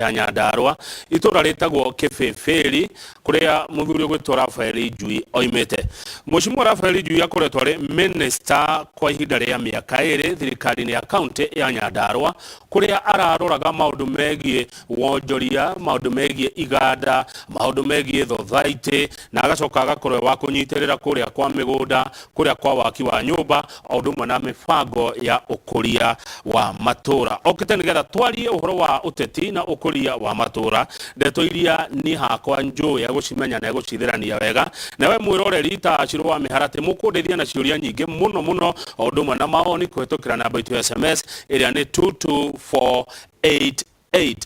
ya Nyandarua itura ritagwo Kibibiri kuria muthuri gwitwa Raphael Ijui oimete. Mheshimiwa Raphael Ijui akoretwo ari minister kwa ihinda ria miaka iri thirikari-ini ya county ya Nyandarua kuria araroraga maundu megie wonjoria, maundu megie iganda, maundu megie thothaiti, na agacoka agakorwo wa kunyitirira kuria kwa migunda, kuria kwa waki wa nyumba, aundu na mibango ya ukuria wa matura. Okete nigetha twarie uhoro wa uteti na ukuria wa matura, ndeto iria ni hakwa njuu ya gucimenya na gucithirania wega, nawe mwiroreri ta aciro wa miharati mukundithia na ciuria nyingi muno aundu na maoni kuhitukira namba itu ya SMS iria ni 22488.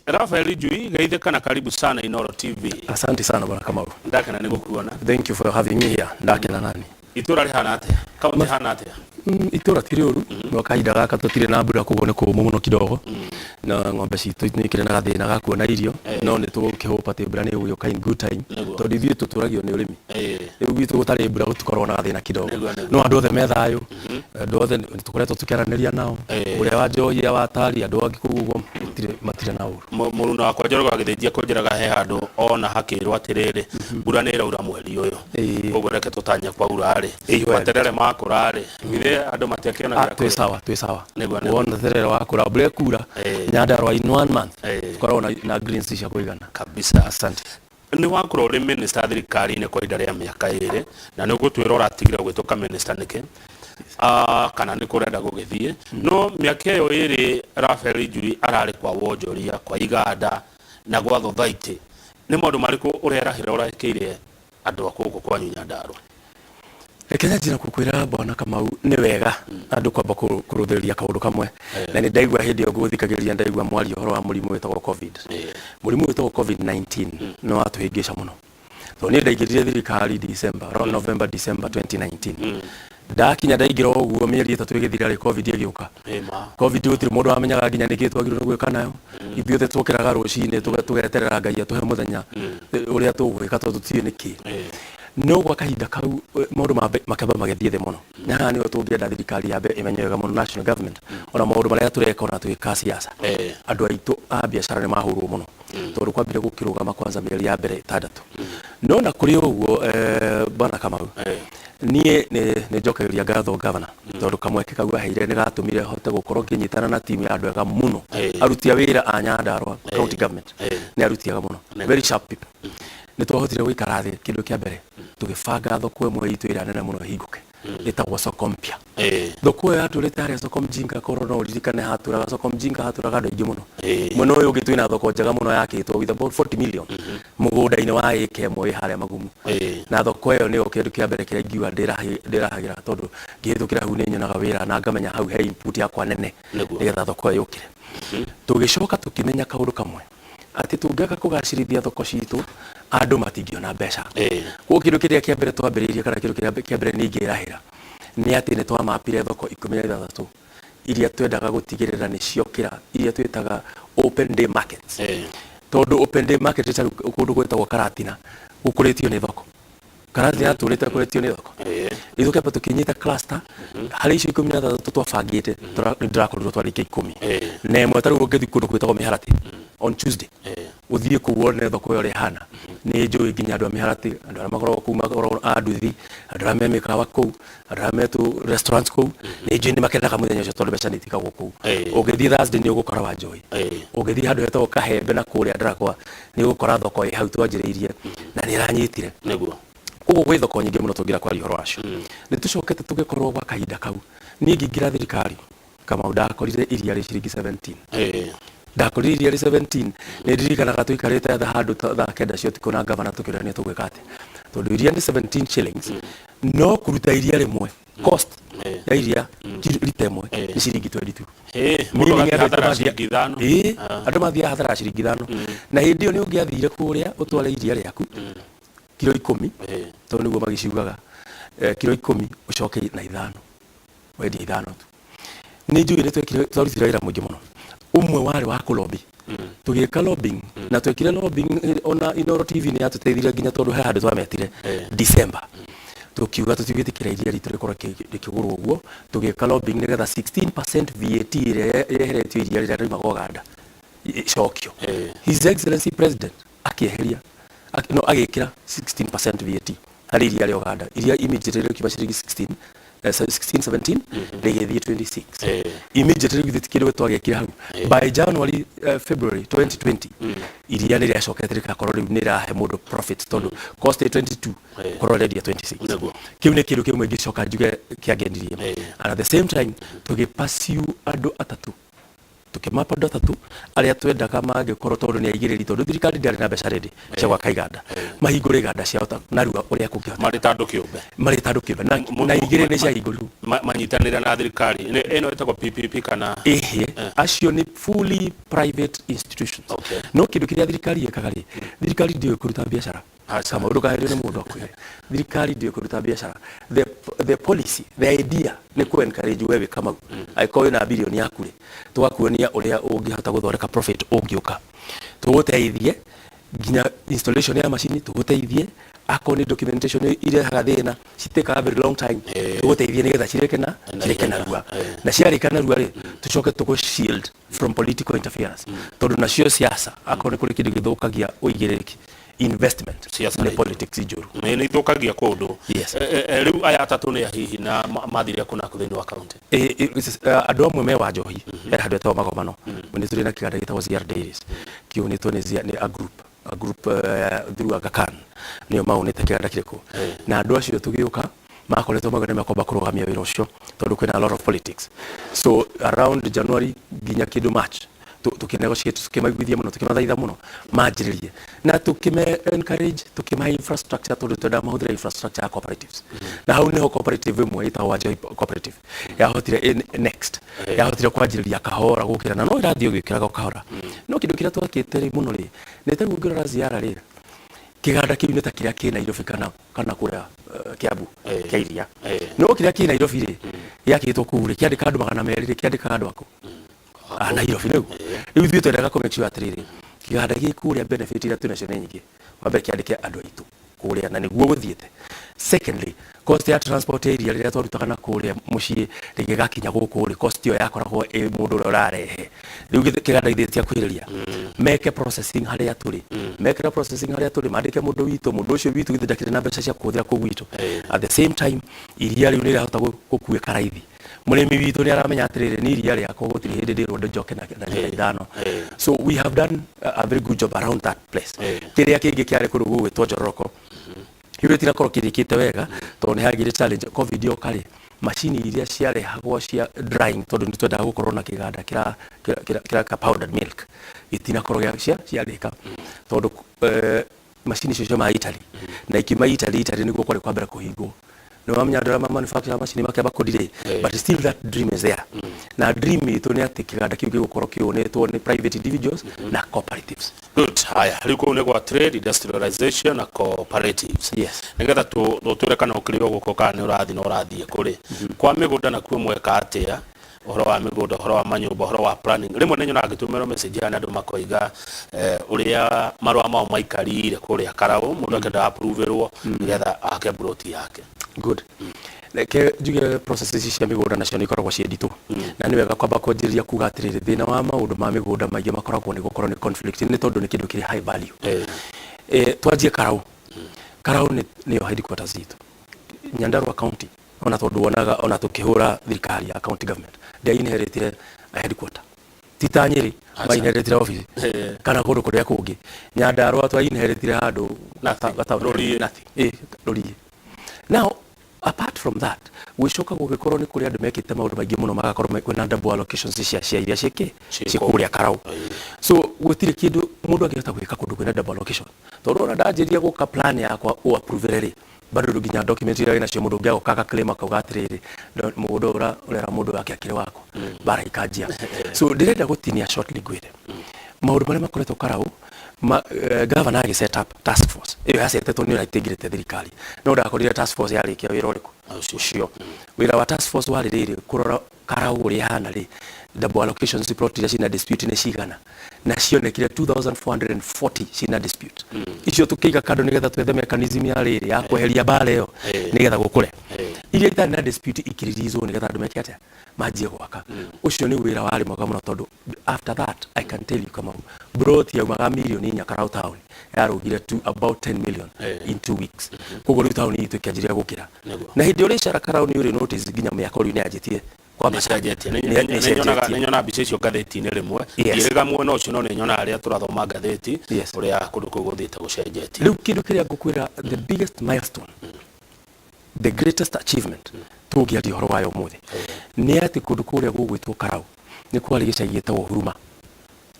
Raphael Ijui, gaitheka na karibu sana Inooro TV. Asante sana bwana Kamau. Ndakena nigukuona. Thank you for having me here. Ndakena nani? Itura rihana atia? Kaunti hana atia? Itura tiri uru. No kaida gaka tutire na mbura kubone ku muno kidogo. Na ng'ombe citu nikire na gathina gakuona irio. No ni tugukihopa te mbura ni uguka in good time. Tondu ithuĩ tuturagio ni urimi. Riu gitu gutari mbura gutukorwo na gathina kidogo. No andu othe methayo. Andu othe tukoretwo tukiaraniria nao. Uria wa Njoia wa Tari andu angi kuguo matire na uru. Muruno wakwa Njoroge agithĩnjia kunjiraga he handu ona hakirwo atiriri mbura ni iraura mweri uyu. Uguo reke tutanya kwa urari. Materere makurari. Githĩ andu matiakĩona gĩa twĩ sawa. Wona terere wakura mbura kura. Nyandarua in 1 month. Tukorwo na greens cia kuigana. Kabisa. Asante. Ni wakorwo uri minister thirikari-ini kwa ihinda ria miaka iri na ni gutwira uratigire gwituka minister niki kana ni kurenda gugithie no miaka iyo iri Raphael Ijui arari kwa wonjoria kwa iganda na gwa thothaiti ni maundu mariku urerahira urakire andu akugu kwa Nyandarua? Kenya njira kukwira bwana Kamau ni wega andu kwamba kuruthiriria kaundu kamwe na ni ndaigua hindi yo guthikagiria ndaigua mwari horo wa murimu wetagwo covid murimu wetagwo covid-19 no atuhingisha muno so ni ndaigirire thirikari December around November December 2019 ndakinya ndaigira uguo mieri 3 igithira ri covid igiuka covid gutiri mundu amenyaga nginya niki twagirwo gwika nayo ithuothe twokiraga rucini tugeterera Ngai atuhe muthenya uria tugwika tondu tutie niki no gwa kahinda kau maundu makaba magethie the muno na ni tungienda thirikari yabe imenyega muno national government ona maundu maria tureka ona twika siasa andu aitu a biashara ni mahurwo muno tondu kwambire gukirugama kwanza mieri ya mbere 6 no na kuri uguo bwana Kamau nie ne jokeria ngatho governor tondu kamweke kau aheire ni gatumire hote gukorwo kinyitana na timu ya andu ega muno arutia wira a Nyandarua county government ni arutiaga muno very sharp people ni twahotire gwikara thi kindu kia mbere tugibanga thoko imwe itu ira nene muno hinguke itagwo soko mpya thoko ya turite ari soko mjinga korona uririkane haturaga soko mjinga haturaga andu aingi muno muno uyu ungi twina thoko njega muno yakitwo with about 40 million mugunda-ini wa ike imwe haria magumu na thoko iyo ni kindu kia mbere kiria ngiuga ndirahagira tondu ngihithukira hau ni nyonaga wira na ngamenya hau he input yakwa nene nigetha thoko iyo yukire tugicoka tukimenya kaundu kamwe ati tungeka kugacirithia thoko citu andu matingiona mbeca ku kindu kiria kia mbere twambiririe kana kindu kiria kia mbere ningirahira ni ati ni twamapire thoko 16 iria twendaga gutigirira ni ciokira iria twitaga open day markets tondu open day market ita kundu gwetagwo Karatina gukuritio ni thoko Karatina turite kuritio ni thoko ithuke pa tukinyita cluster hari icio 16 twabangite ndirakorirwo twarike 10 na imwe taru ngethi kundu gwetagwo Miharati on Tuesday uthie kuwone thoko yo rihana ni njui nginya andu a Miharati andu aria makoragwo kuma anduthi andu aria me mikawa kuu andu aria metu restaurants kuu ni njui ni makendaga muthenya ucio tondu mbeca nitikagwo kuu ugithie Thursday ni ugukora wa njui ugithie handu hetagwo Kahembe na kuria Ndrakwa ni ugukora thoko i hau twanjiriirie na ni ranyitire niguo ugo gwe thoko nyingi muno tungira kwa rihoro acio ni tucokete tugikorwo gwa kahinda kau ni ngingira thirikari kama udakorire iria ri ciringi 17 ndakorire iria ri 17 ni ndirikanaga tuikarite handu tha kenda cio tikona governor tukirania tugwika ati tondu iria ni 17 shillings no kuruta iria rimwe cost ya iria lita imwe ni ciringi 22 muno hathara ciringi 5 andu mathia hathara ciringi 5 na hindi iyo ni ungiathire kuria utware iria riaku kilo 10 tondu niguo magiciugaga kilo 10 ucoke na 5 wendi 5 tu ni njui ni twekire twarutire wira mwingi muno umwe wari wa kulobby tugika lobbying na twekire lobbying ona Inooro TV ni atuteithire nginya tondu he handu twametire December tukiuga tutigitikira iria ritu rikorwo rikigurwo uguo tugika lobbying nigetha 16% VAT yeheretio iria riria riuma Uganda cokio His Excellency President akieheria no agekira 16% VAT harĩ iria rĩa Uganda iria immediately rĩkiuma ciringi 16-17 rĩgĩthiĩ 26 immediately gĩthikĩrwo twagĩkira hau by January February 2020 iria nĩ rĩacokete rĩgakorwo rĩu nĩ rĩrahe mũndũ profit tondũ cost 22 korwo rendia 26 kĩu nĩ kĩndũ kĩmwe gĩcoka njuge kĩangenirie and at the same time tũgĩpursue andũ atatũ tukimapa andũ atatũ arĩa twendaga mangĩkorwo tondũ nĩ aigĩrĩri tondũ thirikari ndĩarĩ na mbeca rĩndĩ cia gwaka iganda mahingũre iganda ciao narua ũrĩa kũngĩhota marĩ tandũ kĩũmbe na igĩrĩ nĩ ciahingũrirwo manyitanĩra na thirikari ĩno ĩtagwo PPP kana acio nĩ fully private institutions no kĩndũ kĩrĩa thirikari ĩkaga rĩ thirikari ndĩoĩ kũruta biacara maũndũ kaherio nĩ mũndũ akwĩre thirikari ndĩoĩ kũruta biacara the policy the idea nĩ kũ encourage wewe kama aikoe na bilioni yaku rĩ tũgakuonia ũrĩa ũngĩhota gũthondeka profit ũngĩũka tũgũteithie nginya installation ya macini tũgũteithie akoni documentation irehaga thĩna citake a very long time tũgũteithie nĩgetha cireke narua na ciarĩka narua rĩ tũcoke tũgũ shield from political interference tondũ nacio siasa akoni kũrĩ kĩndũ gĩthũkagia ũigĩrĩrĩki investment in politics njũru nĩ ithũkagia kũndũ rĩu aya atatũ nĩ hihi na mathire kuna thĩinĩ wa county andũ amwe me wa Njohi handũ etagwo Magomano nĩ tũrĩ na kĩganda gĩtagwo ZR Dairies kĩunĩtwo nĩ a group through Aga Khan nĩo maunĩte kĩganda kĩrĩkũ na andũ acio tũgĩũka makoretwo magana makomba kũrũgamia wĩra ũcio tondũ kwĩna a lot of politics so around January nginya kĩndũ March tukinegotiate tukimaiguithia muno tukimathaitha muno manjiririe na tukime encourage tukima infrastructure tondũ twenda mahũthĩra infrastructure ya cooperatives na hau niho cooperative ĩmwe ĩtagwo Njohi cooperative yahotire next yahotire kwanjĩrĩria kahora gũkĩra na no ĩrathiĩ gũkĩraga kahora no kĩndũ kĩrĩa twakĩte mũno rĩ nĩ ta ngĩrora ziara rĩ kĩganda kĩu nĩ ta kĩrĩa kĩ Nairobi kana kũrĩa Kiambu kĩa iria no kĩrĩa kĩ Nairobi rĩ gĩakĩtwo kũu rĩ kĩandĩka andũ 200 kĩandĩka andũ akũ Nairobi rĩu ithuĩ twendaga kũ make sure atĩrĩrĩ kĩganda gĩkĩ kũrĩa benefit iria twĩnacio nĩ nyingĩ wambe kĩandĩke andũ aitũ kũrĩa na nĩguo gũthiĩte secondly cost ya transport area rĩrĩa twarutaga na kũrĩa mũciĩ rĩgĩgakinya gũkũ rĩ cost ĩyo yakoragwo ĩ mũndũ ũrĩa ũrarehe rĩu kĩganda ithĩtia kwĩrĩria meke processing harĩa tũrĩ mandĩke mũndũ witũ mũndũ ũcio witũ githĩ ndakĩrĩ na mbeca cia kũhũthĩra kũu witũ at the same time iria rĩu nĩ rĩahota gũkuĩka raithi mũrĩmi witũ nĩ aramenya atĩrĩrĩ nĩ iria rĩakwa gũtirĩ hĩndĩ ndĩrwo njoke na ithano so we have done a very good job around that place kĩrĩa kĩngĩ kĩarĩ kũrũ gũgwĩtwo Njoroko hiyo tirakorwo kĩrĩkĩte wega tondũ nĩ hagĩrĩ challenge covid yokarĩ macini iria ciarehagwo cia drying tondũ nĩ twendaga gũkorwo na kĩganda kĩra powdered milk gĩtinakorwo ciarĩka tondũ macini icio ma Italy na ikiuma Italy nĩguo kwarĩ kwambere kũhingwo no amenya andũ arĩa manufacture macini makĩamba kũrire but still that dream is there na dream itũ nĩ atĩ kĩganda kĩu gĩgũkorwo kĩonetwo nĩ private individuals na cooperatives good haya rĩu kũu nĩ gwa trade industrialization na cooperatives nĩgetha tũtũre kana ũkĩrĩo gũkũ kana nĩ ũrathiĩ kũrĩ kwa mĩgũnda na kuo mweka atĩa ũhoro wa mĩgũnda ũhoro wa manyũmba ũhoro wa planning rĩmwe nĩ nyonaga ngĩtũmĩrwo message ya andũ makoiga ũrĩa marũa mao maikarire kũrĩa Karau mũndũ akĩenda approverwo nĩgetha ake plot yake good like njuge processes cia mĩgũnda nacio nĩ ikoragwo ciĩ nditũ na nĩ wega kwamba kwanjĩrĩria kuga atĩrĩrĩ thĩna wa maũndũ ma mĩgũnda maingĩ makoragwo nĩ gũkorwo nĩ conflict nĩ tondũ nĩ kĩndũ kĩrĩ high value twanjie Karau nĩyo headquarters itũ Nyandarua county ona tondũ wonaga ona tũkĩhũra thirikari ya county government they inherited a headquarter tita Nyeri ma inherited office kana kũndũ kũrĩa kũngĩ Nyandarua twa inherited handũ Rũriĩ now apart from that gũcoka gũgĩkorwo nĩ kũrĩ andũ mekĩte maũndũ maingĩ mũno magakorwo kwĩna double allocations cia iria cikũrĩa Karau so gũtirĩ kĩndũ mũndũ angĩhota gwĩka kũndũ kwĩna double allocation tondũ ona ndanjĩria gũka plan yakwa o approve rĩ bado nginya document iria nacio mũndũ ũngĩ agoka claim akauga atĩrĩrĩ mũgũnda ũrera mũndũ wake akĩrĩ wako bara ikanjia so ndĩrenda gũtinia shortly gwĩre maũndũ marĩa makoretwo Karau governor agi set up task force iyo yasetetwo nĩ ũraitĩngĩrĩte thirikari no ndakorire task force yarĩkia wĩra ũrĩkũ ũcio wĩra wa task force warĩ rĩrĩ kũrora Karau ũrĩa hana rĩ double allocations plot iria cina dispute nĩ cigana na cionekire 2440 cina dispute icio tũkĩiga kando nĩgetha twethe mechanism ya rĩrĩ ya kweheria bara ĩyo nĩgetha gũkũre iria itari na dispute ikiririzwo ni getha andu meke atia manjie gwaka ucio ni wira wari mwega muno tondu after that I can tell you kama growth ya maga milioni nya Karau town yarugire to about 10 million in 2 weeks koguo riu town itu ikianjiria gukira na hindi uri cara Karau ni uri notice ginya miaka uri ni anjitie kwa macenjetie nyona mbica icio ngatheti-inĩ rĩmwe ndirĩga muona ũcio no nĩ nyona arĩa tũrathoma ngatheti ũrĩa kũndũ kũu gũthiĩte gũcenjetie rĩu kĩndũ kĩrĩa ngũkwĩra the biggest milestone the greatest achievement tũngĩaria ũhoro wayo ũmũthĩ nĩ atĩ kũndũ kũrĩa gũgwĩtwo Karau nĩ kwarĩ gĩcagi gĩtagwo Huruma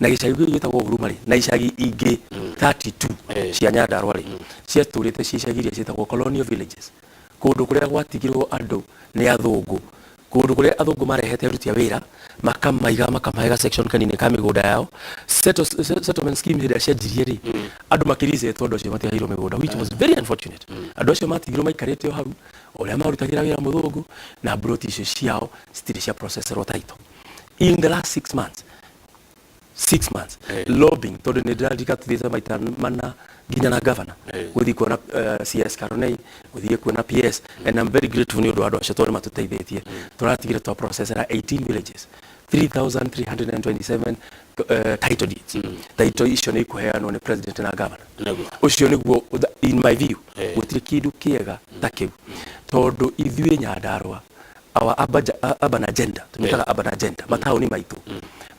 na gĩcagi gĩkĩ gĩtagwo Huruma rĩ na icagi ingĩ 32 cia Nyandarua rĩ ciatũrĩte icagi iria ciĩtagwo colonial villages kũndũ kũrĩa gwatigirwo andũ nĩ athũngũ kũndũ kũrĩa athũngũ marehete aruti a wĩra makamaiga section kanini ka mĩgũnda yao settlement scheme hĩndĩ ĩrĩa cianjirie rĩ andũ makĩricĩtwo andũ acio matigairwo mĩgũnda which was very unfortunate andũ acio matigirwo maikarĩte o hau ũrĩa marutagĩra wĩra mũthũngũ na broti icio ciao citirĩ cia processerwo title in the last 6 months lobbying tondu nĩ ndĩrandika tũthiĩte maita mana nginya na governor gũthiĩ kuona CS Karonei gũthiĩ kuona PS and I'm very grateful nĩ ũndũ wa andũ acio tondũ matũteithĩtie tũratigire twa processora 18 villages 3,327 title deeds title icio nĩ ikuheanwo nĩ president na governor ucio nĩguo in my view gũtirĩ kĩndũ kĩega ta kĩu tondu ithuĩ Nyandarua our urban agenda tumitaga urban agenda mataoni maitũ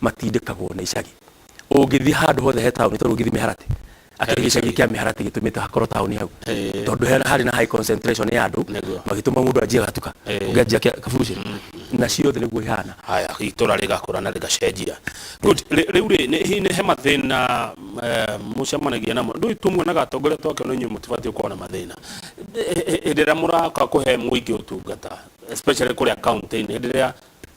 matindĩkagwo na icagi ũngĩthiĩ handũ hothe he taũni tondu ũngĩthiĩ Mĩharati akĩrĩ gĩcagi kĩa Mĩharati gĩtũmĩte hakorwo taũni hau tondu harĩ na high concentration ya andũ magĩtũma mũndũ anjie gatuka ũngĩanjia Kabuchĩrĩ na ciothe nĩguo ihana haya itũra rĩgakũra na rĩgacenjia good rĩu nĩ he mathĩna mũcemanagia namo ndũĩ tũmuonaga atongoria twake no inyuĩ mũtibatiĩ gũkorwo na mathĩna hĩndĩ ĩrĩa mũraka kũhe mũingĩ ũtungata especially kũrĩa county-inĩ hĩndĩ ĩrĩa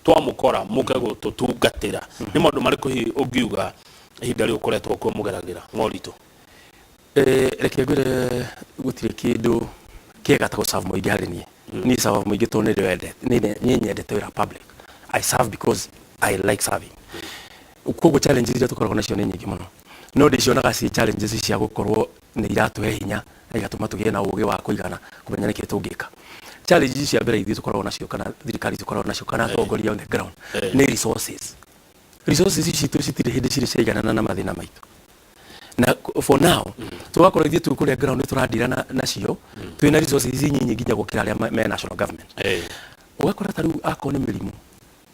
twamũkora mũke gũtũtungatĩra nĩ maũndũ marĩkũ ũngiuga ihinda rĩu ũkoretwo kuo mũgeragĩra moritũ reke ngwĩre gũtirĩ kĩndũ kĩega ta gũserve mũingĩ harĩ niĩ serve mũingĩ tondũ niĩ nyendete wĩra public I serve because I like serving koguo challenges iria tũkoragwo nacio nĩ nyingĩ mũno no ndĩcionaga ciĩ challenges cia gũkorwo nĩ iratũhe hinya na igatũma tũgĩe na ũũgĩ wa kũigana kũmenya nĩkĩ tũngĩka challenges cia mbere ithuĩ tũkoragwo nacio kana thirikari tũkoragwo nacio kana atongoria on the ground nĩ resources citũ citirĩ hĩndĩ cirĩ ciaiganana na mathĩna maitũ na for now tũgakorwo ithuĩ tũrĩ kũrĩa ground tũrandira nacio twĩna resources nyinyi nginya gũkĩra arĩa me national government ũgakora ta rĩu akorwo nĩ mĩrimũ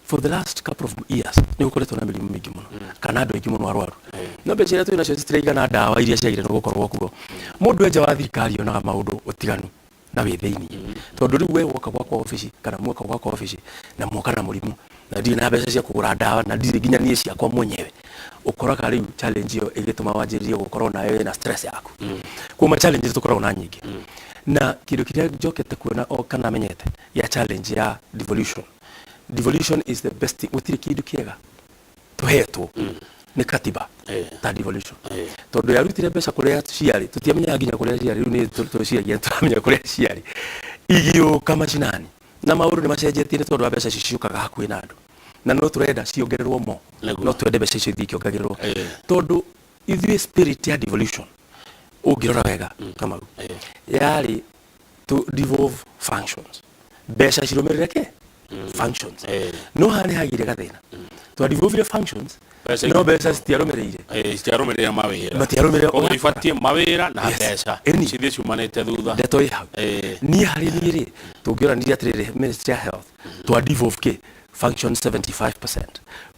for the last couple of years nĩ gũkoretwo na mĩrimũ mĩingĩ mũno kana andũ aingĩ mũno arwaru no mbeca iria twĩ nacio citiraigana ndawa iria ciagĩrĩirwo gũkorwo kuo mũndũ enja wa thirikari onaga maũndũ ũtiganu na wĩ thĩinĩ tondu rĩu we woka gwakwa obici kana muoka gwakwa obici na muoka na mũrimũ na ndirĩ na mbeca cia kũgũra ndawa na ndirĩ nginya niĩ ciakwa mwenyewe ũkoraga rĩu challenge ĩyo ĩgĩtũma wanjĩrĩrie gũkorwo nawe na stress yaku kuma challenges tũkoragwo na nyingĩ na kĩndũ kĩrĩa njokete kuona o kana menyete ya challenge ya devolution is the best gũtirĩ kĩndũ kĩega tũhetwo nĩ katiba ta devolution tondu yarutire mbeca kũrĩa ciarĩ tũtiamenyaga nginya kũrĩa ciarĩ rĩu nĩ tũciagia tũramenya kũrĩa ciarĩ igĩũka macinani na maũndũ nĩ macenjetie nĩ tondũ wa mbeca ciciũkaga hakuhĩ na andũ na no tũrenda ciongererwo mo no twende mbeca icio ithiĩ ikĩongagĩrĩrwo tondu ithuĩ spirit ya devolution ũngĩrora wega Kamau yarĩ to devolve functions mbeca cirũmĩrĩre ke functions no haha nĩ hagire gathĩna twa devolve functions no mbeca citiarũmĩrĩra mawĩra matiarũmĩrĩra ibatiĩ mawĩra na mbeca cithiĩ ciumanĩte thutha ndeto ĩ hau niĩ harĩ niĩ rĩ tũngĩoranirie atĩrĩrĩ Ministry ya Health twa devolve ke function 75%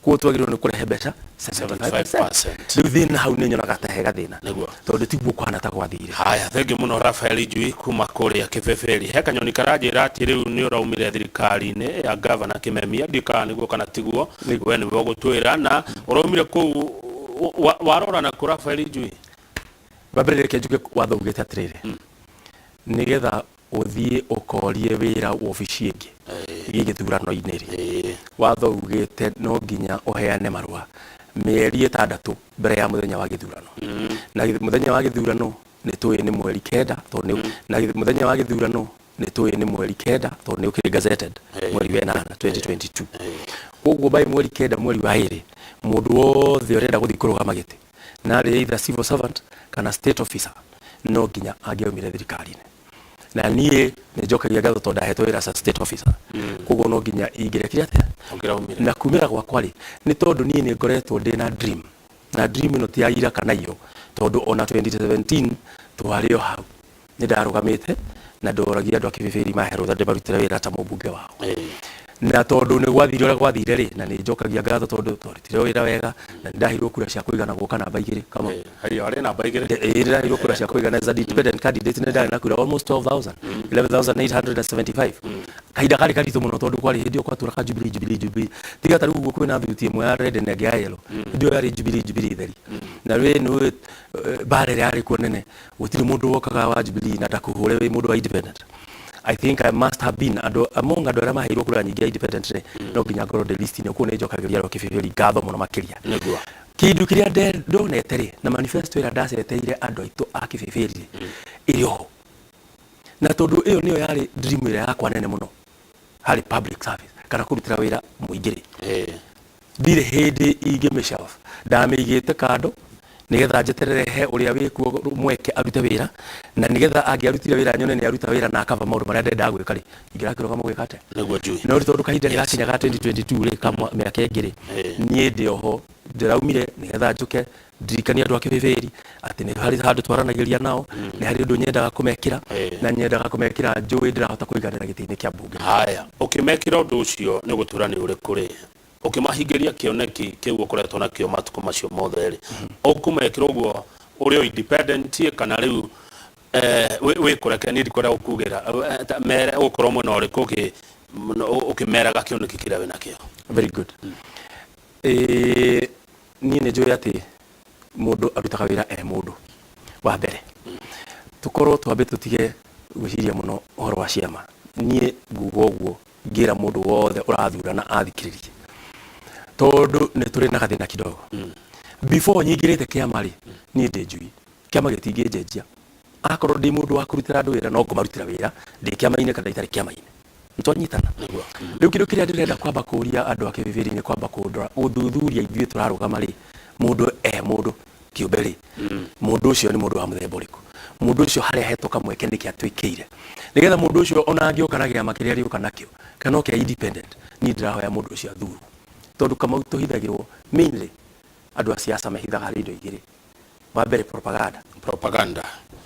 kuo twagĩrĩirwo nĩ kũrehe mbeca 75% rĩu thĩna hau nĩ nyonaga ta he gathĩna tondũ tiguo kũhana ta gwathire haya thengiũ mũno Raphael Njui kuma kũrĩa Kĩbeberi he kanyoni karanjĩra atĩ rĩu nĩ ũraumire thirikari-inĩ ya governor Kĩmemia ndikaga nĩguo kana tiguo we nĩwe ũgũtwĩra na ũraumire kũu warora na kũ Raphael Njui wambere reke njuge watho ugĩte atĩrĩrĩ nĩgetha ũthiĩ ũkorie wĩra wobici ĩngĩ gĩgĩthurano-inĩ rĩ watho ugĩte no nginya ũheane marũa mĩeri 6 mbere ya mũthenya wa gĩthurano na mũthenya wa gĩthurano nĩ tũĩ nĩ mweri 9 tondũ na mũthenya wa gĩthurano nĩ tũĩ nĩ mweri 9 tondũ nĩ ũkĩrĩ gazetted mweri wa 8 2022 ũguo by mweri 9 mweri wa 2 mũndũ wothe ũrenda gũthiĩ kũrũgama gĩtĩ na rĩ either civil servant kana state officer no nginya angĩaumire thirikari-inĩ na niĩ nĩ njokagia ngatho tondũ ndahetwo wĩra as state officer koguo no nginya ingĩre kĩrĩa atĩa na kumĩra gwakwa rĩ nĩ tondũ niĩ nĩ ngoretwo ndĩ na dream na dream ĩno ti ya ira kana iyo tondũ ona 2017 twarĩ o hau nĩ ndarũgamĩte na ndoragia andũ a Kĩbĩbĩri maherwo tha ndĩmarutĩre wĩra ta mũmbunge wao na tondũ nĩ gwathire ũrĩa gwathire rĩ na nĩ njokagia ngatho tondũ twarutire wĩra wega na nĩ ndaheirwo kura cia kũigana gũka namba 2 kama harĩ namba 2 ndaheirwo kura cia kũigana as a independent candidate nĩ ndarĩ na kura almost 12,000 11,875 kahinda karĩ karitũ mũno tondũ kwarĩ hĩndĩ ĩyo kwatũra ka Jubilee tiga ta rĩu ũguo kwĩna thuti ĩmwe ya red na ĩngĩ ya yellow hĩndĩ ĩyo yarĩ Jubilee theri na nĩ mbara ĩrĩa yarĩ kuo nene gũtirĩ mũndũ wokaga wa Jubilee na ndakũhũre wĩ mũndũ wa independent. I think I must have been among andũ arĩa maheirwo kura nyingĩ independent no nginya ngorwo ndĩ list inĩ kuo nĩ njokagĩria Kĩbĩbĩri ngatho mũno makĩria kĩndũ kĩrĩa ndonete rĩ na manifesto ĩrĩa ndaceteire andũ aitũ a Kĩbĩbĩri ĩrĩ oho na tondũ ĩyo nĩyo yarĩ dream ĩrĩa yakwa nene mũno harĩ public service kana kũrutĩra wĩra mũingĩ rĩ ndirĩ hĩndĩ ingĩmĩcaba ndamĩigĩte kando nigetha njeterere he ũrĩa wĩkuo mweke arute wĩra na nigetha angĩarutire wĩra nyone nĩ aruta wĩra na akava maũndũ marĩa ndendaga gwĩka rĩ ingĩrakĩroga mũgwĩka atĩa nĩguo njui no tondũ kahinda nĩ gakinyaga 2022 rĩ kama mĩaka ĩngĩ rĩ niĩ ndĩ oho ndĩraumire nigetha njũke ndirikanie andũ a Kĩbĩbĩri atĩ nĩ harĩ handũ twaranagĩria nao nĩ harĩ ũndũ nyendaga kũmekĩra na nyendaga kũmekĩra njũĩ ndĩrahota kũiganĩra gĩtĩ-inĩ kĩa mbunge haya ũkĩmekĩra ũndũ ũcio nĩ gũtũra nĩ ũrĩkũ rĩ ũkĩmahingĩria kĩoneki kĩu ũkoretwo nakĩo matukũ macio mothe rĩ ũkũmekĩra ũguo ũrĩ independent kana rĩu wĩkũreke nĩ ndikwenda gũkugĩra mere ũkorwo mwena ũrĩkũ ũkĩmeraga kĩoneki kĩrĩa wĩ nakĩo. Very good. Niĩ nĩ njũĩ atĩ mũndũ arutaga wĩra mũndũ wa mbere tũkorwo twambe tũtige gwĩciria mũno ũhoro wa ciama niĩ nguga ũguo ngĩra mũndũ wothe ũrathurana athikĩrĩrie tondũ nĩ tũrĩ na gathĩna kidogo before nyingĩrĩte kĩama rĩ niĩ ndĩ njui kĩama gĩtingĩnjenjia akorwo ndĩ mũndũ wa kũrutĩra andũ wĩra no ngũmarutĩra wĩra ndĩ kĩama-inĩ kana itarĩ kĩama-inĩ nĩtwanyitana rĩu kĩndũ kĩrĩa ndĩrenda kwamba kũria andũ a Kĩbĩbĩri nĩ kwamba gũthuthuria ithuĩ tũrarũgama rĩ mũndũ mũndũ kĩũmbe rĩ mũndũ ũcio nĩ mũndũ wa mũthemba ũrĩkũ mũndũ ũcio harĩa hetwo kamweke nĩkĩ atwĩkĩire nĩgetha mũndũ ũcio ona angĩoka na gĩama kĩrĩa arĩũka nakĩo kana kĩa independent niĩ ndĩrahoya mũndũ ũcio athurwo tondũ kama tũhithagĩrwo mainly andũ a siasa mehithaga harĩ indo igĩrĩ wa mbere propaganda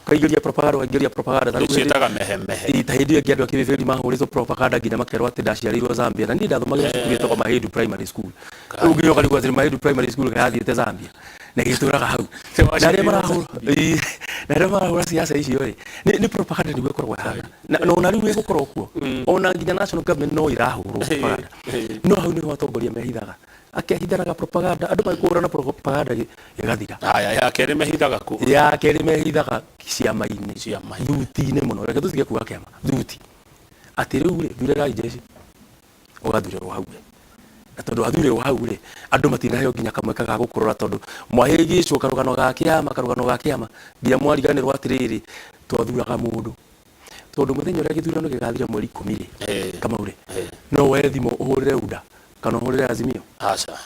kaingĩria propaganda ciĩtaga mehe ta hĩndĩ ĩngĩ andũ a Kĩbĩbĩri mahũrĩtwo propaganda nginya makerwo atĩ ndaciarirwo Zambia na niĩ ndathomagĩra cukuru gĩtagwo Mahindu Primary School ũngĩoka rĩu atĩ Mahindu Primary School gathiĩte Zambia na gĩtũraga hau na arĩa marahũra siasa icio rĩ nĩ propaganda nĩguo ĩkoragwo ĩhana na ona rĩu ĩgũkorwo kuo ona nginya national government no irahũrwo propaganda no hau nĩho atongoria mehithaga akehithanaga propaganda andũ magĩkũhũrana propaganda ĩgathira ya kerĩ mehithaga ku ya kerĩ mehithaga ciama-inĩ thuti-inĩ mũno reke tũtige kuga kĩama thuti atĩ rĩu rĩ thurĩrai njeci ũgathurĩrwo hau na tondũ wathurĩrwo hau rĩ andũ matinaheo nginya kamweka ga gũkũrora tondũ mwahĩgĩcwo karũgano ga kĩama nginya mwariganĩrwo atĩrĩrĩ twathuraga mũndũ tondũ mũthenya ũrĩa gĩthurano gĩgathira mweri 10 rĩ kama ũrĩ no woe thimũ ũhũrĩre UDA kana ũhũrĩre Azimio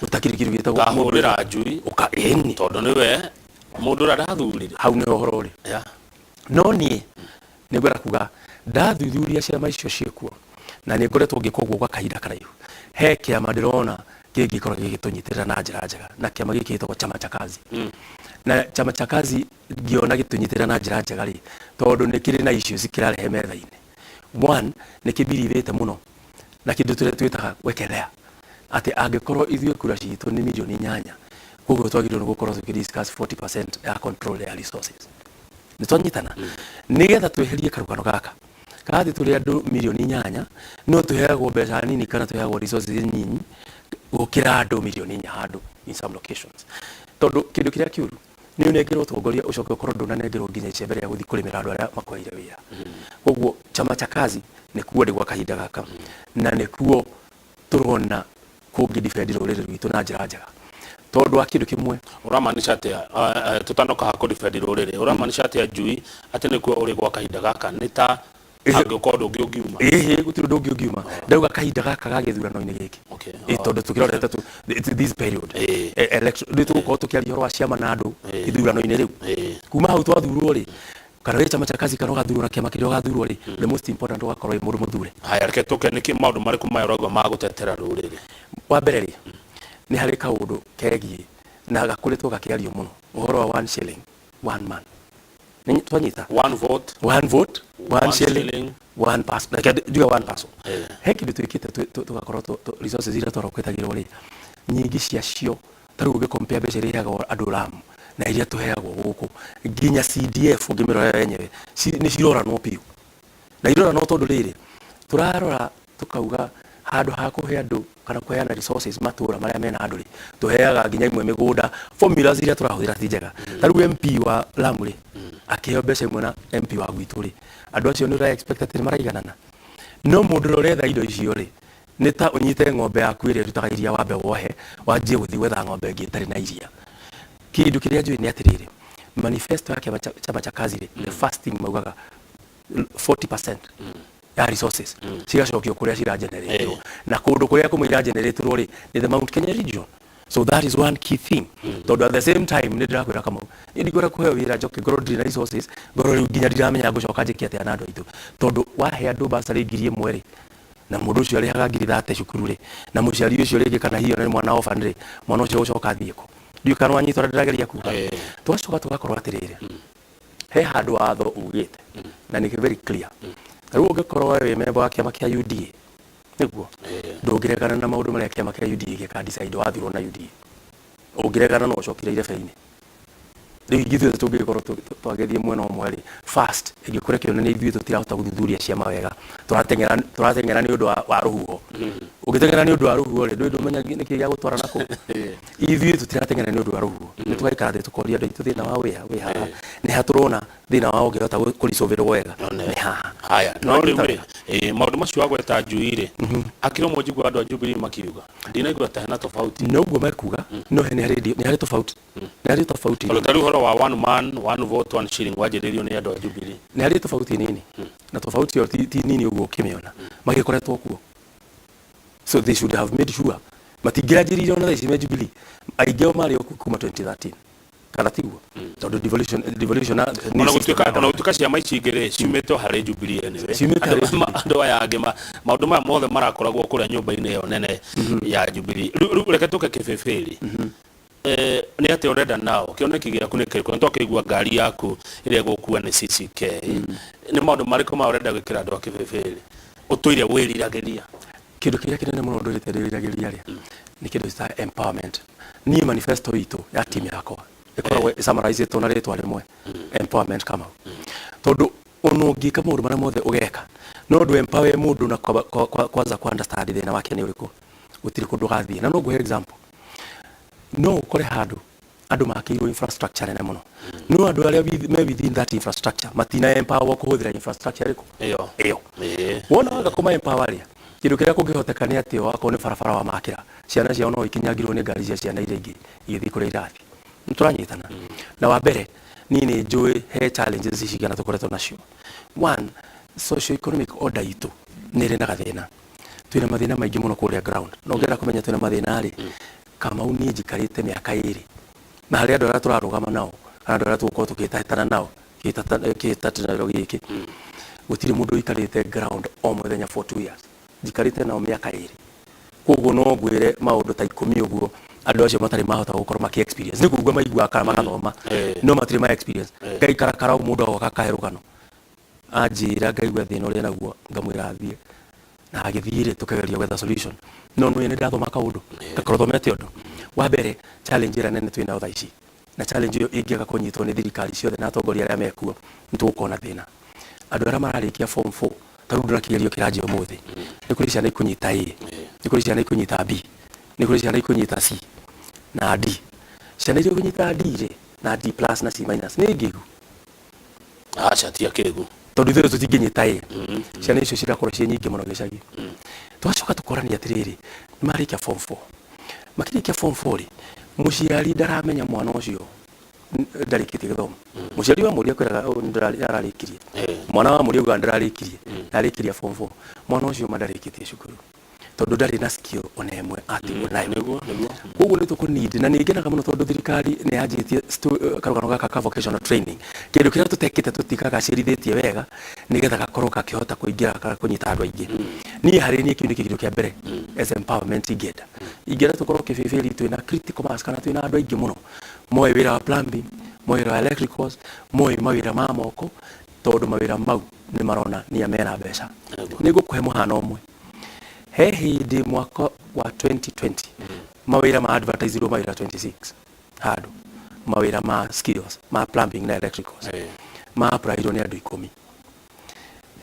ũtakĩrĩ kĩndũ gĩtagwo kahũrĩra njui ũkaĩni tondũ nĩwe mũndũ ũrĩa ndathurire hau nĩ ũhoro ũrĩ no niĩ nĩ ngwenda kuga ndathuthuria ciama icio ciĩkuo na nĩ ngoretwo ngĩka ũguo gwa kahinda karaihu he kĩama ndĩrona kĩngĩkorwo gĩgĩtũnyitĩrĩra na njĩra njega na kĩama gĩkĩ gĩtagwo Chama cha Kazi na Chama cha Kazi ngĩona gĩtũnyitĩrĩra na njĩra njega rĩ tondũ nĩ kĩrĩ na issues kĩrarehe metha-inĩ one nĩ kĩbirithĩte mũno na kĩndũ tũrĩa twĩtaga wekelea atĩ angĩkorwo ithuĩ kura citũ nĩ milioni 8 koguo twagĩrĩirwo nĩ gũkorwo tũkĩdiscuss 40% ya control ya resources nĩ twanyitana nĩgetha tweherie karũgano gaka kathi tũrĩ andũ milioni 8 no tũheagwo mbeca nini kana tũheagwo resources nyinyi gũkĩra andũ milioni 4 handũ in some locations tondũ kĩndũ kĩrĩa kĩũru nĩ ũnengerwo ũtongoria ũcoke ũkorwo ndũnanengerwo nginya icembe rĩa gũthiĩ kũrĩmĩra andũ arĩa makwaire wĩra koguo Chama cha Kazi nĩ kuo ndĩ gwa kahinda gaka na nĩ kuo tũrona kũngĩdefend rũrĩrĩ rwitũ na njĩra njega tondũ wa kĩndũ kĩmwe ũramaanisha atĩa tũtanoka ha kũdefend rũrĩrĩ ũramaanisha atĩa njui atĩ nĩkuo ũrĩ gwa kahinda gaka nĩ ta angĩkorwo ndũngĩ ũngiuma gũtirĩ ũndũ ũngĩ ũngiuma ndauga kahinda gaka ga gĩthurano-inĩ gĩkĩ tondũ tũkĩrorete this period election nĩ tũgũkorwo tũkĩaria ũhoro wa ciama na andũ gĩthurano-inĩ rĩu kuma hau twathurwo rĩ kana we chama cha kazi kana ugathurwo na kiama kiria ugathurwo ri the most important ugakorwo i mundu muthure. Haya reke tuke niki maundu mariku mayoragwo ma gutetera ruriri. Wa mbere ri ni hari kaundu kegie na gakuritwo gakiario muno uhoro wa 1 shilling 1 man. Ni twanyita 1 vote 1 shilling 1 person. Like do 1 person. Heki bitu ikite tugakorwo resources ira torokwetagirwo ri nyingi cia cio taru uge compare mbeca iria iheagwo andũ Lamu na iria tuheagwo gũkũ nginya CDF ũngĩmĩrora yenyewe nĩ ciroranwo piũ na iroranwo tondũ rĩrĩ tũrarora tukauga handũ ha kũhe andũ kana kũheana resources matũra marĩa mena andũ rĩ tũheaga nginya imwe mĩgũnda formulas iria tũrahũthĩra ti njega taru MP wa Lamu rĩ akĩheo mbeca imwe na MP wa gwitũ rĩ andũ acio nĩ ũra expect atĩ nĩ maraiganana no mũndũ ũretha indo icio rĩ nĩ ta ũnyite ng'ombe yaku ĩrĩa ĩrutaga iria wambe wohe wanjie gũthiĩ gwetha ng'ombe ĩngĩ ĩtarĩ na iria. Kĩndũ kĩrĩa njũĩ nĩ atĩrĩrĩ manifesto ya chama cha kazi rĩ the first thing maugaga 40% ya resources cigacokio kũrĩa cirageneratwo na kũndũ kũrĩa kũmwe irageneratwo rĩ nĩ the Mount Kenya region. So that is one key thing. Tondũ at the same time nĩ ndĩrakwĩra Kamau nĩ ndigũra kũheo wĩra njoke ngorwo ndirĩ na resources ngorwo rĩu nginya ndiramenya ngũcoka njĩke atĩa na andũ aitũ tondũ wahe andũ basarĩ 1,000 rĩ na mũndũ ũcio arĩhaga 30,000 cukuru rĩ na mũciari ũcio rĩngĩ kana hiyo nĩ mwana orphan rĩ mwana ũcio gũcoka thiĩko ndiũ kana wanyitwo ndĩrageria kuga tũgacoka tũgakorwo atĩrĩrĩ he handũ watho ugĩte na nĩ very clear rĩu ũngĩkorwo wĩ member wa kĩama kĩa UDA nĩguo ndũngĩregana na maũndũ marĩa kĩama kĩa UDA gĩka decide wathirwo na UDA ũngĩregana no ũcokire irebe-inĩ rĩu ithuĩ tũngĩkorwo twagethie mwena ũmwe rĩ first ĩngĩkũra kĩonania ithuĩ tũtirahota gũthuthuria ciama wega tũrateng'era nĩ ũndũ wa rũhuho ũngĩteng'era nĩ ũndũ wa rũhuho rĩ ndũĩ ndũmenya nĩkĩ gĩa gũtwarana kũ ithuĩ tũtirateng'era nĩ ũndũ wa rũhuho nĩ tũgaikara thĩ tũkoria andũ aitũ thĩna wa wĩ haha nĩ ha tũrona thĩna wao ũngĩhota kũricũvĩrwo wega nĩ haha. Haya no rĩu rĩ maũndũ macio wagweta njui rĩ akĩrwo mũnjigua andũ a Jubilee makiuga ndinaigua ta hena tofauti no guo mekuga no nĩ harĩ tofauti rĩu ũhoro wa 1 man 1 vote 1 shilling wajĩrĩrio nĩ andũ a Jubilee nĩ harĩ tofauti nini na tofauti ĩyo ti nini ũguo ũkĩmĩona magĩkoretwo kuo so they should have made sure matingĩranjĩrĩirio na thaici me Jubilee aingĩ ao marĩ okuo kuma 2013 kana tiguo tondũ devolution ona gũtuĩka ciama ici ingĩ rĩ ciumĩte harĩ Jubilee andũ aya angĩ maũndũ maya mothe marakoragwo kũrĩa nyũmba-inĩ ĩyo nene ya Jubilee. Rĩu reke tũke kĩbĩbĩrĩ nĩ atĩ ũrenda nao kĩoneki gĩaku nĩ kĩrĩkũ nĩ tũkĩigua ngari yaku ĩrĩa gũkua nĩ CCK nĩ maũndũ marĩkũ ma ũrenda gwĩkĩra andũ a kĩbĩbĩrĩ ũtũire wĩriragĩria kĩndũ kĩrĩa kĩnene mũno ndũrĩte ndĩriragĩria rĩ nĩ kĩndũ ta empowerment. Niĩ manifesto itũ ya timu yakwa ĩkoragwo summarizĩtwo na rĩtwa rĩmwe empowerment Kamau tondũ ona ũngĩka maũndũ marĩa mothe ũgeka no ndũ empower mũndũ na kwanza ku understand thĩna wake nĩ ũrĩkũ gũtirĩ kũndũ gathiĩ na no nguhe example no ũkore handũ andũ makĩirwo infrastructure nene mũno no andũ arĩa me within that infrastructure matina empower kũhũthĩra infrastructure ĩrĩkũ ĩyo wona waga kũma empower rĩa kĩndũ kĩrĩa kũngĩhoteka nĩ atĩ wakorwo nĩ barabara wa makĩra ciana ciao no ikinyagirwo nĩ ngari cia ciana iria ingĩ igĩthiĩ kũrĩa irathi nĩ tũranyitana na wa mbere niĩ nĩ njũĩ he challenges cigana tũkoretwo nacio. One, socio economic order itũ nĩ ĩrĩ na gathĩna twĩna mathĩna maingĩ mũno kũrĩa ground no ngenda kũmenya twĩna mathĩna rĩ Kamau niĩ njikarĩte mĩaka 2 na harĩ andũ arĩa tũrarũgama nao kana andũ arĩa tũgũkorwo tũgĩtahĩtana nao kĩhĩtahĩtano gĩkĩ gũtirĩ mũndũ ũikarĩte ground o mũthenya for 2 years njikarĩte nao mĩaka 2 koguo no ngwĩre maũndũ ta 10 ũguo andũ acio matarĩ mahota gũkorwo maki experience nĩ kugua maiguaga kana magathoma no matirĩ ma experience ngaikara karau mũndũ agoka kahe rũgano anjĩra ngaigua thĩna ũrĩa naguo ngamwĩra thiĩ na agĩthiĩ rĩ tũkageria gwetha solution no nĩ ndathoma kaũndũ ngakorwo thomete ũndũ wa mbere challenge ĩrĩa nene twĩnayo thaa ici na challenge ĩyo ĩngĩaga kũnyitwo nĩ thirikari ciothe na atongoria arĩa mekuo nĩ tũgũkorwo na thĩna. Andũ arĩa mararĩkia form 4 tarĩu ndona kĩgerio kĩranjia ũmũthĩ nĩ kũrĩ ciana ikũnyita A nĩ kũrĩ ciana ikũnyita B nĩ kũrĩ ciana ikũnyita C na D ciana icio ikũnyita D rĩ na D plus na C minus nĩ ngĩgu acha tia kĩgu tondũ ithuĩ tũtingĩnyita A ciana icio cirakorwo ciĩ nyingĩ mũno gĩcagi tũgacoka tũkorania atĩrĩrĩ nĩ marĩkia form 4 makĩrĩkia form 4 rĩ mũciari ndaramenya mwana ũcio ndarĩkĩtie gĩthomo mũciari wa mũria kwĩraga ararĩkirie mwana wa mũria uga ndararĩkirie arĩkirie form 4 mwana ũcio ndarĩkĩtie cukuru tondũ ndarĩ na skill ona ĩmwe atĩ nayo koguo nĩ tũkũnidi na nĩ ngenaga mũno tondũ thirikari nĩ yanjĩtie karũgano gaka ka vocational training kindu kiria tutekite tutikaga cirithitie wega nigetha gakorwo gakihota kuingira kunyita andu aingi ni hari ni kindu kia mbere as empowerment ingenda tukorwo kibibiri twina critical mass kana twina andu aingi muno moe wira wa plumbing moe wira wa electricals moe mawira ma moko tondu mawira mau ni marona ni amena mbeca nigo kuhe muhano umwe he hindi mwaka wa 2020 mawira ma advertise ro mawira 26 hado mawira ma skills ma plumbing na electricals ma apply ni andu 10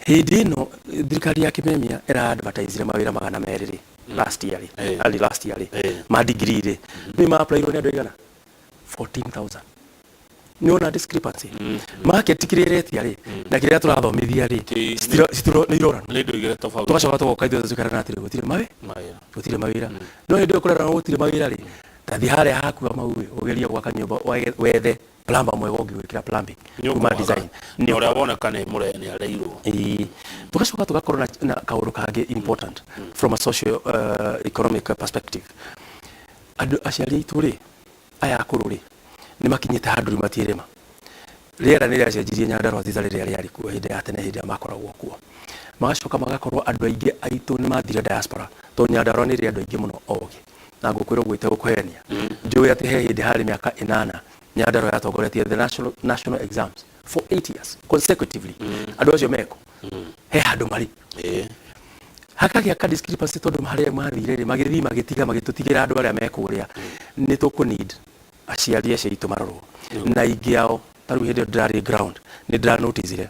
hindi no thirikari ya Kimemia era advertise mawira magana meriri last year ma degree ri ni ma apply ni andu igana 14,000 niona discrepancy market kirerete ari na kiria turathomithia ri citiro ni irora ni ndu igire tofauti tugacoka tugokaithio tukara natire gutire mawira no hindi ukurera gutire mawira ri tathi hare haku amauwe ugeria gwaka nyumba wethe plumber mwe gogi gwikira plumbing kuma design ni ora wona kana mureni areirwo tugacoka tugakorwo na kaundu kangi important from a social economic perspective andu aciari aitu ri aya akuru ri ni makinyite handu matirema riera ni riacenjirie Nyandarua thitha riria riari kuo hindi ya tene hindi makoragwo kuo magacoka magakorwo andu aingi aitu ni mathire diaspora to Nyandarua ni ri andu aingi muno ogi na ngukwira gwite gukuhenia ndiwe ati he hindi hari miaka 8 Nyandarua yatongoretie the national exams for 8 years consecutively andu acio meko he handu mari hakagia ka discrepancy tondu maharia mathire ri magitiga magitutigira andu aria mekuria ni tuku need aciari acio itu marorwo na ingiao taru hindi ndari ground ni ndra notice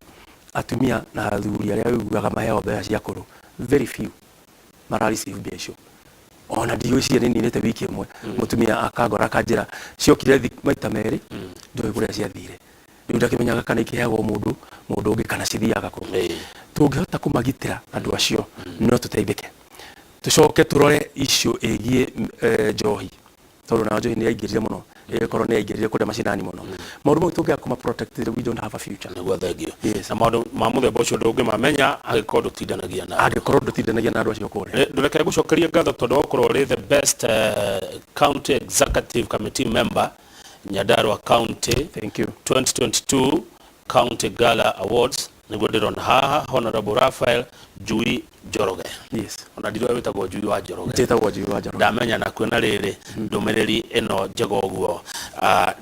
atumia na athuri aria wiguaga maheo mbeca cia kuru very few mara receive mbeca ona ndio cia nini nete wiki imwe mutumia akagora kanjira ciokire maita meri ndio kuria cia thire ndio ndakimenyaga kana ikiheagwo mundu ungi kana cithiaga kuru tungihota kumagitira andu acio no tuteithike tucoke turore issue egie njohi tondu na njohi ni yaingirire muno korwo ni yaingirire kuria macinani muno maundu mau tungia kuma protect we don't have a future niguo thengio na maundu ma muthemba ucio ndungi mamenya agikorwo ndutindanagia na andu acio kuria ndureke gucokeria ngatho tondu okorwo ri the best county executive committee member Nyandarua County thank you 2022 County Gala Awards niguo ndirona haha Honorable Raphael Njui Njoroge ona ndirwa witagwo Njui wa Njoroge ndamenya na kwena riri ndumiriri ino njego guo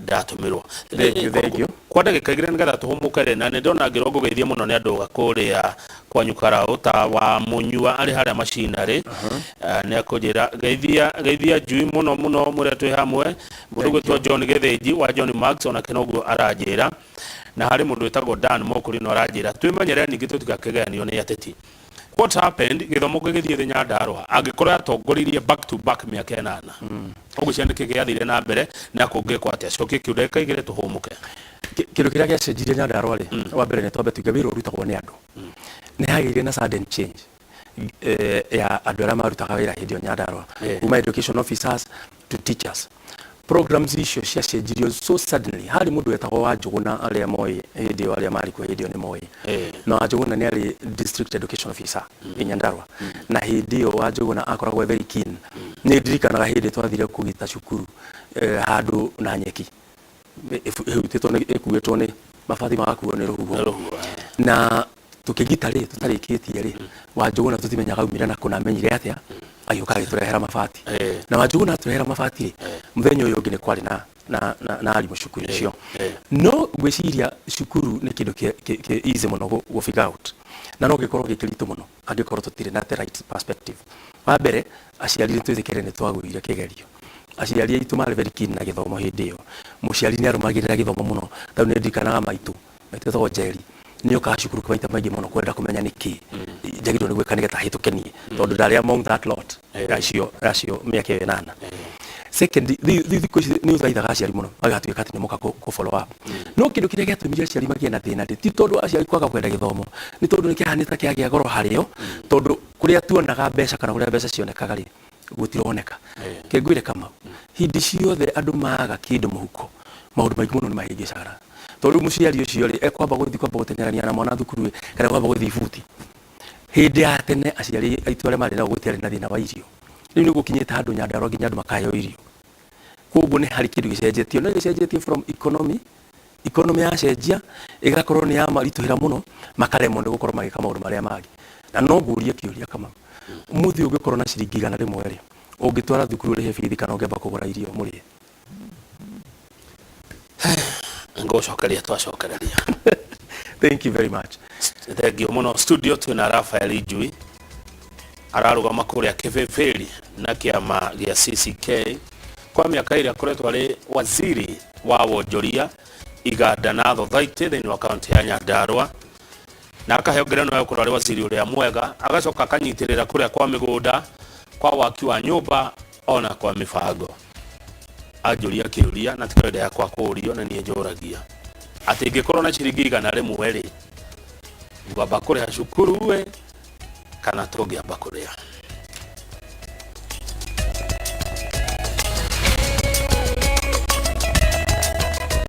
ndatumirwo thank you kwa ndagika igire nigetha tuhumukere na ndona ngirongo geithie muno ni andu gakuria kwa nyukara uta wa munyua ari haria macinari ni akujira geithia Njui muno muria twi hamwe mundu gwitwa John Githinji wa John Max ona kinoguo aranjira na hari mundu witagwo Dan Mokuri no aranjira twimenyere ningi tutikakeganio ni ateti what happened githomo gigithie the Nyandarua agikorwo atongoririe back to back miaka 8 ugu ciandike giathire na mbere na kungikwa atia cokie kiureka igire tuhumuke kindu kiria giacenjirie Nyandarua ri wa mbere ni twambe tuigabiro rutagwo ni andu ni hagire na sudden change ya andu aria marutaga wira hindi Nyandarua kuma education officers to teachers programs icio ciacenjirio so suddenly hari mundu wetagwo Wanjuguna aria moi hindi aria mari kwa hindi ni moi no Wanjuguna ni ari district education officer in Nyandarua na hindi Wanjuguna akoragwo very keen ni ndirikanaga hindi twathire kugita cukuru handu na nyeki ekuwetwo ni mabati magakuo ni ruhuho na tukigita ri tutarikitie ri Wanjuguna tutimenyaga umira na kuna menyire atia ayuka giturehera mabati na Wanjuguna turehera mabati ri muthenya uyu ngine kwari na ali mushukuru cio no gwiciria shukuru ni kindu ke easy muno go figure out na no gikorwo gikiritu muno angikorwo tutire na the right perspective wa mbere aciari twithikire ni twagwire kigerio aciari aitu mari very keen na githomo hindi yo muciari ni arumagirira githomo muno tau ni ndikanaga maitu metagwo Njeri ni ukashukuru kwa maita maingi muno kwenda kumenya niki jagiro ni gwika nigeta hitukenie tondu ndari among that lot ratio miaka 8 second the ni uthaithaga aciari muno agatuika ati ni muka ku follow up no kindu kiria giatumire aciari magie na thina ti tondu aciari kwaga kwenda githomo ni tondu ni kihanita kiagia goro hario tondu kuria tuonaga mbeca kana kuria mbeca cionekaga ri gutironeka kengwire kama hindi ciothe andu maaga kindu muhuko maundu maingi muno ni mahingicara tondu muciari ucio ri ekwamba gutengerania na mwana thukuru kana kwamba guthi futi hindi ya tene aciari aitu aria mari na gutiari na thina wa irio riu ni gukinyita handu Nyandarua nginya andu makayo irio koguo ni hari kindu gicenjetie no gicenjetie from economy economy ya cenjia igakorwo ni ya marituhira muno makaremwo ni gukorwo magika maundu maria magi na no ngurie kiuria kama umuthi ungikorwo na ciringi 100 ri ungitwara thukuru ri bithi kana ungeba kugura irio muri ngocokeria twacokereria. Thank you very much. Thengio muno. Studio twina Raphael Ijui ararugama kuria Kibeferi na kiama gia CCK kwa miaka iri akoretwo ari waziri wa wonjoria iganda na thothaitĩ thĩinĩ wa kaunti ya Nyandarua na akaheo ngerenwa ya kurari waziri uria mwega agacoka akanyitirira kuria kwa migunda kwa waki wa nyumba ona kwa mibango. Anjuria kiuria na tikwenda yakwa kurio na nie njuragia ati ingikorwo na ciringi 100 ri ngwamba kuriha cukuru we kana tungiamba kuriha